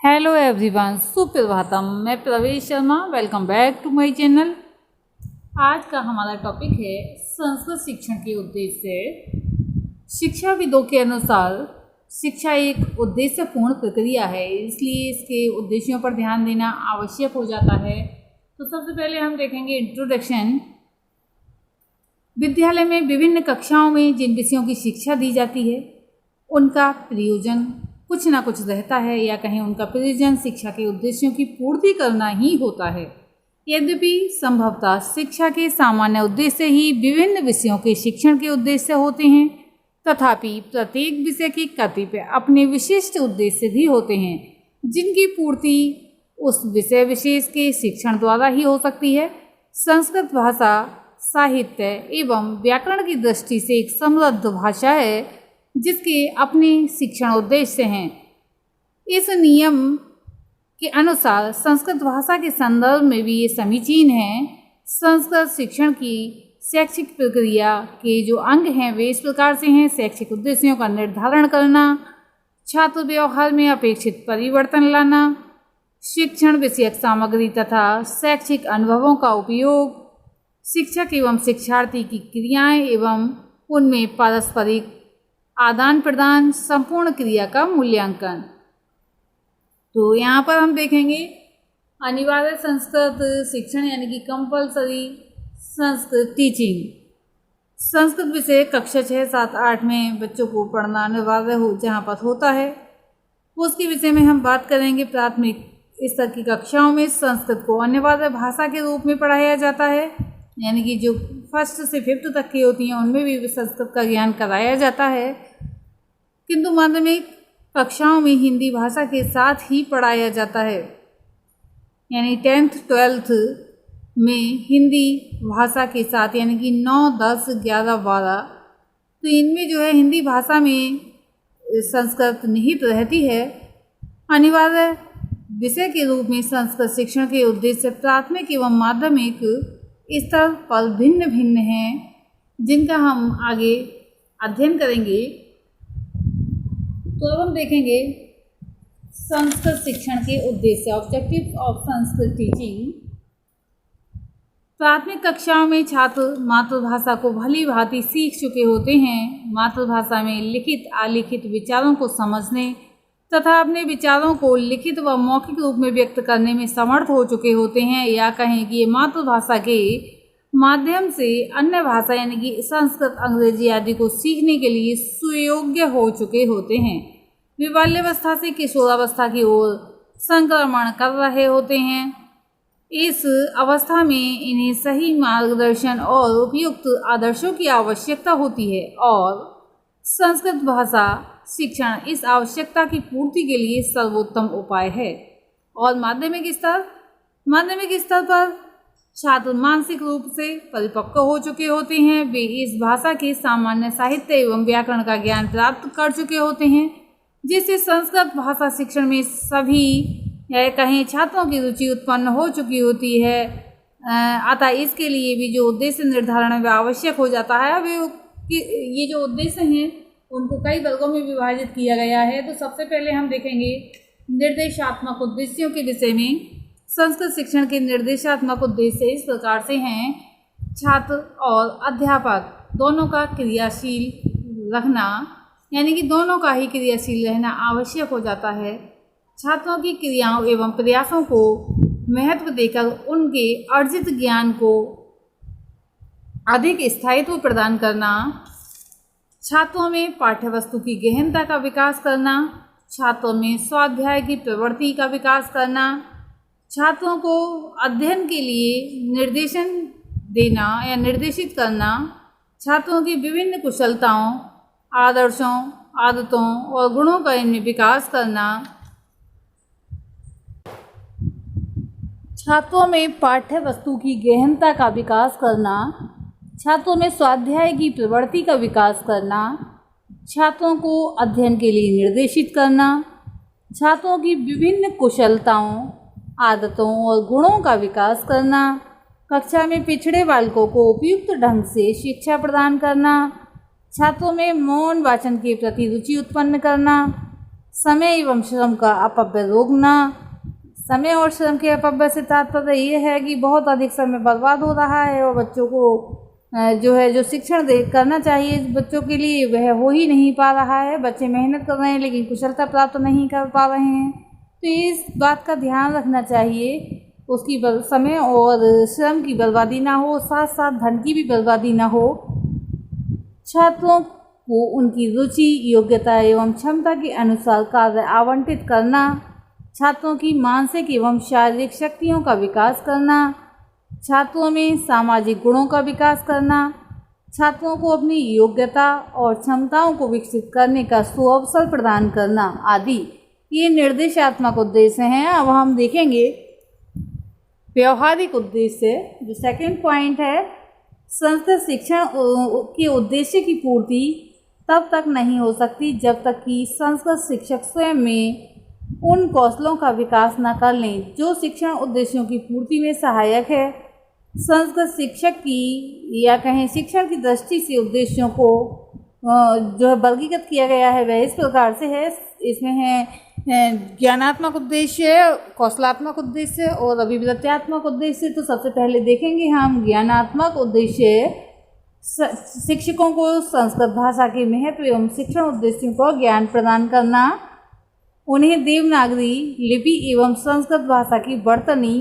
Hello everyone, सुप्रभातम। मैं Pravesh Sharma, welcome back to my channel. आज का हमारा टॉपिक है संस्कृत शिक्षण के उद्देश्य। शिक्षाविदों के अनुसार शिक्षा एक उद्देश्यपूर्ण प्रक्रिया है, इसलिए इसके उद्देश्यों पर ध्यान देना आवश्यक हो जाता है। तो सबसे पहले हम देखेंगे इंट्रोडक्शन। विद्यालय में विभिन्न कक्षाओं में जिन विषयों की शिक्षा दी जाती है उनका प्रयोजन कुछ ना कुछ रहता है, या कहें उनका प्रयोजन शिक्षा के उद्देश्यों की पूर्ति करना ही होता है। यद्यपि संभवतः शिक्षा के सामान्य उद्देश्य ही विभिन्न विषयों के शिक्षण के उद्देश्य होते हैं, तथापि प्रत्येक विषय के कतिपय अपने विशिष्ट उद्देश्य भी होते हैं, जिनकी पूर्ति उस विषय विशेष के शिक्षण द्वारा ही हो सकती है। संस्कृत भाषा साहित्य एवं व्याकरण की दृष्टि से एक समृद्ध भाषा है, जिसके अपने शिक्षण उद्देश्य हैं। इस नियम के अनुसार संस्कृत भाषा के संदर्भ में भी ये समीचीन है। संस्कृत शिक्षण की शैक्षिक प्रक्रिया के जो अंग हैं वे इस प्रकार से हैं: शैक्षिक उद्देश्यों का निर्धारण करना, छात्र व्यवहार में अपेक्षित परिवर्तन लाना, शिक्षण विषयक सामग्री तथा शैक्षिक अनुभवों का उपयोग, शिक्षक एवं शिक्षार्थी की क्रियाएं एवं उनमें पारस्परिक आदान प्रदान, संपूर्ण क्रिया का मूल्यांकन। तो यहाँ पर हम देखेंगे अनिवार्य संस्कृत शिक्षण यानी कि कंपलसरी संस्कृत टीचिंग। संस्कृत विषय कक्षा 6, 7, 8 में बच्चों को पढ़ना अनिवार्य हो जहाँ पर होता है, उसके विषय में हम बात करेंगे। प्राथमिक स्तर की कक्षाओं में संस्कृत को अनिवार्य भाषा के रूप में पढ़ाया जाता है, यानी कि जो 1st से 5th तक की होती हैं उनमें भी संस्कृत का ज्ञान कराया जाता है। किंतु माध्यमिक कक्षाओं में हिंदी भाषा के साथ ही पढ़ाया जाता है, यानी 10th 12th में हिंदी भाषा के साथ, यानी कि 9, 10, 11, 12, तो इनमें जो है हिंदी भाषा में संस्कृत निहित रहती है। अनिवार्य विषय के रूप में संस्कृत शिक्षण के उद्देश्य प्राथमिक एवं माध्यमिक स्तर पर भिन्न भिन्न हैं, जिनका हम आगे अध्ययन करेंगे। तो अब हम देखेंगे संस्कृत शिक्षण के उद्देश्य, ऑब्जेक्टिव ऑफ संस्कृत टीचिंग। प्राथमिक कक्षाओं में छात्र मातृभाषा को भली भांति सीख चुके होते हैं। मातृभाषा में लिखित अलिखित विचारों को समझने तथा अपने विचारों को लिखित व मौखिक रूप में व्यक्त करने में समर्थ हो चुके होते हैं, या कहें कि ये मातृभाषा के माध्यम से अन्य भाषा यानी कि संस्कृत, अंग्रेजी आदि को सीखने के लिए सुयोग्य हो चुके होते हैं। वे बाल्यावस्था से किशोरावस्था की ओर संक्रमण कर रहे होते हैं। इस अवस्था में इन्हें सही मार्गदर्शन और उपयुक्त आदर्शों की आवश्यकता होती है, और संस्कृत भाषा शिक्षण इस आवश्यकता की पूर्ति के लिए सर्वोत्तम उपाय है। और माध्यमिक स्तर पर छात्र मानसिक रूप से परिपक्व हो चुके होते हैं। वे इस भाषा के सामान्य साहित्य एवं व्याकरण का ज्ञान प्राप्त कर चुके होते हैं, जिससे संस्कृत भाषा शिक्षण में सभी कहीं छात्रों की रुचि उत्पन्न हो चुकी होती है। अतः इसके लिए भी जो उद्देश्य निर्धारण में आवश्यक हो जाता है, वे ये जो उद्देश्य हैं उनको कई वर्गों में विभाजित किया गया है। तो सबसे पहले हम देखेंगे निर्देशात्मक उद्देश्यों के विषय में। संस्कृत शिक्षण के निर्देशात्मक उद्देश्य इस प्रकार से हैं: छात्र और अध्यापक दोनों का क्रियाशील रखना, यानी कि दोनों का ही क्रियाशील रहना आवश्यक हो जाता है। छात्रों की क्रियाओं एवं प्रयासों को महत्व देकर उनके अर्जित ज्ञान को अधिक स्थायित्व प्रदान करना, छात्रों में पाठ्यवस्तु की गहनता का विकास करना, छात्रों में स्वाध्याय की प्रवृत्ति का विकास करना, छात्रों को अध्ययन के लिए निर्देशन देना या निर्देशित करना, छात्रों की विभिन्न कुशलताओं, आदर्शों, आदतों और गुणों का इनमें विकास करना, छात्रों में पाठ्यवस्तु की गहनता का विकास करना, छात्रों में स्वाध्याय की प्रवृत्ति का विकास करना, छात्रों को अध्ययन के लिए निर्देशित करना, छात्रों की विभिन्न कुशलताओं, आदतों और गुणों का विकास करना, कक्षा में पिछड़े बालकों को उपयुक्त ढंग से शिक्षा प्रदान करना, छात्रों में मौन वाचन के प्रति रुचि उत्पन्न करना, समय एवं श्रम का अपव्यय रोकना। समय और श्रम के अपव्यय से तात्पर्य ये है कि बहुत अधिक समय बर्बाद हो रहा है और बच्चों को जो शिक्षण करना चाहिए बच्चों के लिए वह हो ही नहीं पा रहा है। बच्चे मेहनत कर रहे हैं लेकिन कुशलता प्राप्त नहीं कर पा रहे हैं। तो इस बात का ध्यान रखना चाहिए, उसकी समय और श्रम की बर्बादी ना हो, साथ साथ धन की भी बर्बादी ना हो। छात्रों को उनकी रुचि, योग्यता एवं क्षमता के अनुसार कार्य आवंटित करना। छात्रों की मानसिक एवं शारीरिक शक्तियों का विकास करना। छात्रों में सामाजिक गुणों का विकास करना। छात्रों को अपनी योग्यता और क्षमताओं को विकसित करने का सुअवसर प्रदान करना आदि ये निर्देशात्मक उद्देश्य हैं। अब हम देखेंगे व्यवहारिक उद्देश्य। जो सेकंड पॉइंट है, संस्कृत शिक्षण के उद्देश्य की पूर्ति तब तक नहीं हो सकती जब तक कि संस्कृत शिक्षक स्वयं में उन कौशलों का विकास न कर लें जो शिक्षण उद्देश्यों की पूर्ति में सहायक है। संस्कृत शिक्षक की या कहें शिक्षण की दृष्टि से उद्देश्यों को जो है वर्गीकृत किया गया है वह इस प्रकार से है। इसमें है ज्ञानात्मक उद्देश्य, कौशलात्मक उद्देश्य और अभिवृत्त्यात्मक उद्देश्य। तो सबसे पहले देखेंगे हम ज्ञानात्मक उद्देश्य। शिक्षकों को संस्कृत भाषा के महत्व एवं शिक्षण उद्देश्यों को ज्ञान प्रदान करना, उन्हें देवनागरी लिपि एवं संस्कृत भाषा की वर्तनी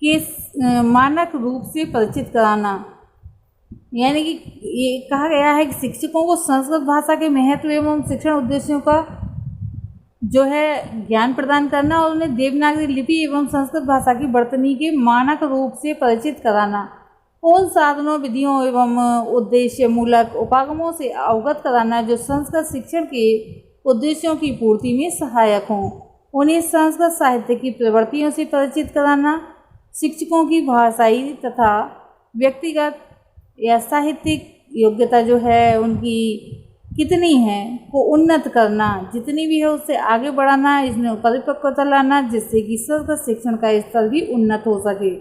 के मानक रूप से परिचित कराना। यानी कि ये कहा गया है कि शिक्षकों को संस्कृत भाषा के महत्व एवं शिक्षण उद्देश्यों का जो है ज्ञान प्रदान करना और उन्हें देवनागरी लिपि एवं संस्कृत भाषा की वर्तनी के मानक रूप से परिचित कराना। उन साधनों, विधियों एवं उद्देश्य मूलक उपागमों से अवगत कराना जो संस्कृत शिक्षण के उद्देश्यों की पूर्ति में सहायक हों। उन्हें संस्कृत साहित्य की प्रवृत्तियों से परिचित कराना। शिक्षकों की भाषाई तथा व्यक्तिगत या साहित्यिक योग्यता जो है उनकी कितनी है को उन्नत करना, जितनी भी है उससे आगे बढ़ाना, इसमें परिपक्वता लाना जिससे कि संस्कृत शिक्षण का स्तर भी उन्नत हो सके।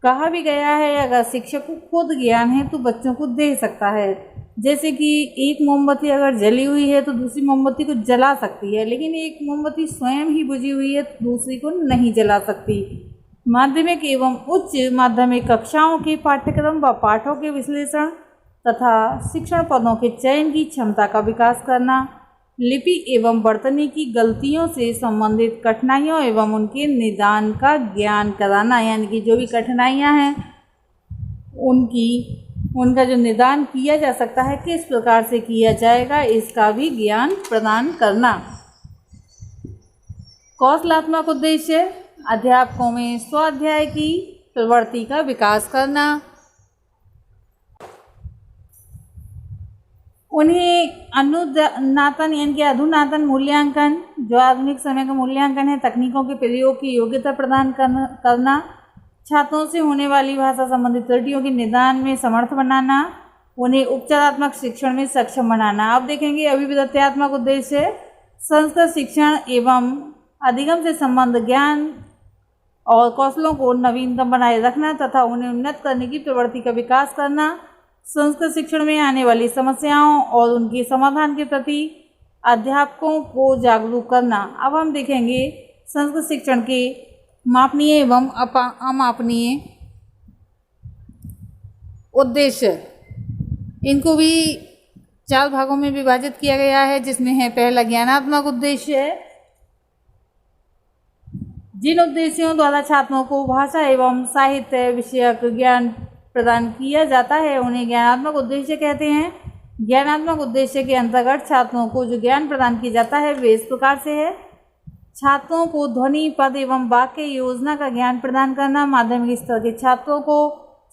कहा भी गया है अगर शिक्षक को खुद ज्ञान है तो बच्चों को दे सकता है। जैसे कि एक मोमबत्ती अगर जली हुई है तो दूसरी मोमबत्ती को जला सकती है, लेकिन एक मोमबत्ती स्वयं ही बुझी हुई है तो दूसरी को नहीं जला सकती। माध्यमिक एवं उच्च माध्यमिक कक्षाओं के पाठ्यक्रम व पाठों के विश्लेषण तथा शिक्षण पदों के चयन की क्षमता का विकास करना। लिपि एवं वर्तनी की गलतियों से संबंधित कठिनाइयों एवं उनके निदान का ज्ञान कराना, यानी कि जो भी कठिनाइयाँ हैं उनका जो निदान किया जा सकता है किस प्रकार से किया जाएगा इसका भी ज्ञान प्रदान करना। कौशलात्मक उद्देश्य, अध्यापकों में स्वाध्याय की प्रवृत्ति का विकास करना, उन्हें अनुनातन यानी कि अधुनातन मूल्यांकन जो आधुनिक समय का मूल्यांकन है, तकनीकों के प्रयोग की योग्यता प्रदान करना, छात्रों से होने वाली भाषा संबंधी त्रुटियों के निदान में समर्थ बनाना, उन्हें उपचारात्मक शिक्षण में सक्षम बनाना। अब देखेंगे अभिवृत्त्यात्मक उद्देश्य, संस्कृत शिक्षण एवं अधिगम से संबंध ज्ञान और कौशलों को नवीनतम बनाए रखना तथा उन्हें उन्नत करने की प्रवृत्ति का विकास करना। संस्कृत शिक्षण में आने वाली समस्याओं और उनके समाधान के प्रति अध्यापकों को जागरूक करना। अब हम देखेंगे संस्कृत शिक्षण के मापनीय एवं अमापनीय उद्देश्य। इनको भी 4 भागों में विभाजित किया गया है, जिसमें है पहला ज्ञानात्मक उद्देश्य। जिन उद्देश्यों द्वारा छात्रों को भाषा एवं साहित्य विषयक ज्ञान प्रदान किया जाता है उन्हें ज्ञानात्मक उद्देश्य कहते हैं। ज्ञानात्मक उद्देश्य के अंतर्गत छात्रों को जो ज्ञान प्रदान किया जाता है वे इस प्रकार से है। छात्रों को ध्वनि, पद एवं वाक्य योजना का ज्ञान प्रदान करना। माध्यमिक स्तर के छात्रों को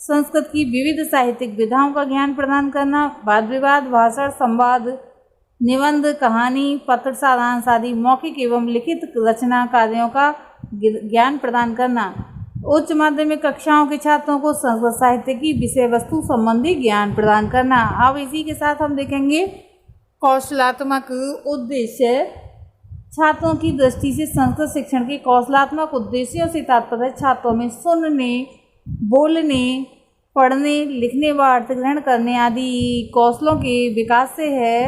संस्कृत की विविध साहित्यिक विधाओं का ज्ञान प्रदान करना। वाद विवाद, भाषण, संवाद, निबंध, कहानी, पत्र सारांश आदि मौखिक एवं लिखित रचना कार्यों का ज्ञान प्रदान करना। उच्च माध्यमिक कक्षाओं के छात्रों को संस्कृत साहित्य की विषय वस्तु संबंधी ज्ञान प्रदान करना। अब इसी के साथ हम देखेंगे कौशलात्मक उद्देश्य। छात्रों की दृष्टि से संस्कृत शिक्षण के कौशलात्मक उद्देश्यों से तात्पर्य छात्रों में सुनने, बोलने, पढ़ने, लिखने व अर्थ ग्रहण करने आदि कौशलों के विकास से है।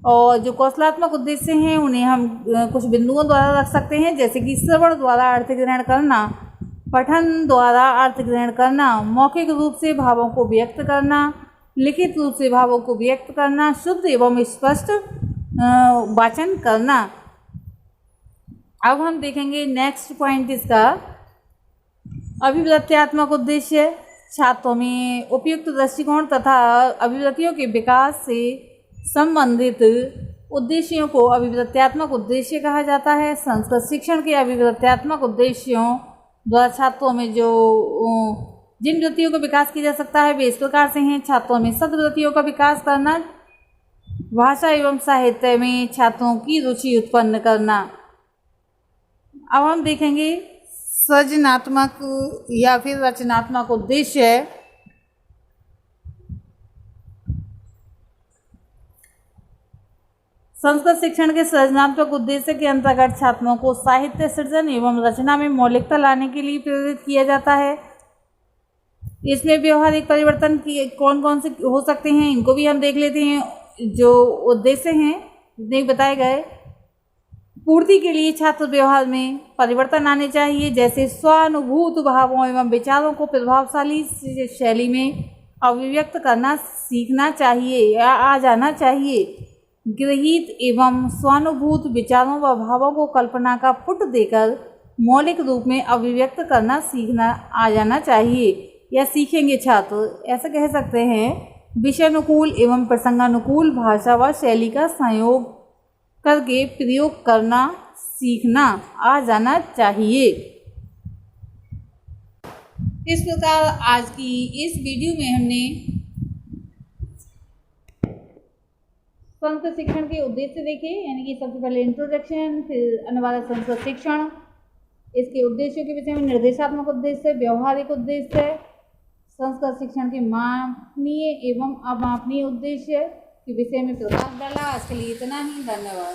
और जो कौशलात्मक उद्देश्य हैं उन्हें हम कुछ बिंदुओं द्वारा रख सकते हैं, जैसे कि श्रवण द्वारा अर्थ ग्रहण करना, पठन द्वारा अर्थ ग्रहण करना, मौखिक रूप से भावों को व्यक्त करना, लिखित रूप से भावों को व्यक्त करना, शुद्ध एवं स्पष्ट वाचन करना। अब हम देखेंगे नेक्स्ट पॉइंट इसका, अभिव्यक्त्यात्मक उद्देश्य। छात्रों में उपयुक्त दृष्टिकोण तथा अभिव्यक्तियों के विकास से संबंधित उद्देश्यों को अभिव्यक्त्यात्मक उद्देश्य कहा जाता है। संस्कृत शिक्षण के अभिव्यक्त्यात्मक उद्देश्यों द्वारा छात्रों में जिन वृत्तियों का विकास किया जा सकता है वे इस प्रकार से हैं। छात्रों में सद्वृत्तियों का विकास करना, भाषा एवं साहित्य में छात्रों की रुचि उत्पन्न करना। अब हम देखेंगे सृजनात्मक या फिर रचनात्मक उद्देश्य। संस्कृत शिक्षण के सृजनात्मक उद्देश्य के अंतर्गत छात्रों को साहित्य सृजन एवं रचना में मौलिकता लाने के लिए प्रेरित किया जाता है। इसमें व्यवहारिक परिवर्तन कौन कौन से हो सकते हैं इनको भी हम देख लेते हैं। जो उद्देश्य हैं जितने बताए गए, पूर्ति के लिए छात्र व्यवहार में परिवर्तन आने चाहिए, जैसे स्वानुभूत भावों एवं विचारों को प्रभावशाली शैली में अभिव्यक्त करना सीखना चाहिए या आ जाना चाहिए। गृहीत एवं स्वानुभूत विचारों व भावों को कल्पना का पुट देकर मौलिक रूप में अभिव्यक्त करना सीखना आ जाना चाहिए या सीखेंगे छात्र। ऐसा कह सकते हैं विषयानुकूल एवं प्रसंगानुकूल भाषा व शैली का संयोग करके प्रयोग करना सीखना आ जाना चाहिए। इस प्रकार आज की इस वीडियो में हमने संस्कृत शिक्षण के उद्देश्य देखे, यानी कि सबसे पहले इंट्रोडक्शन, फिर अनिवार्य संस्कृत शिक्षण, इसके उद्देश्यों के विषय में निर्देशात्मक उद्देश्य, व्यवहारिक उद्देश्य, संस्कृत शिक्षण के मापनीय एवं अमापनीय उद्देश्य के विषय में प्रकाश डाला। आज के लिए इतना ही, धन्यवाद।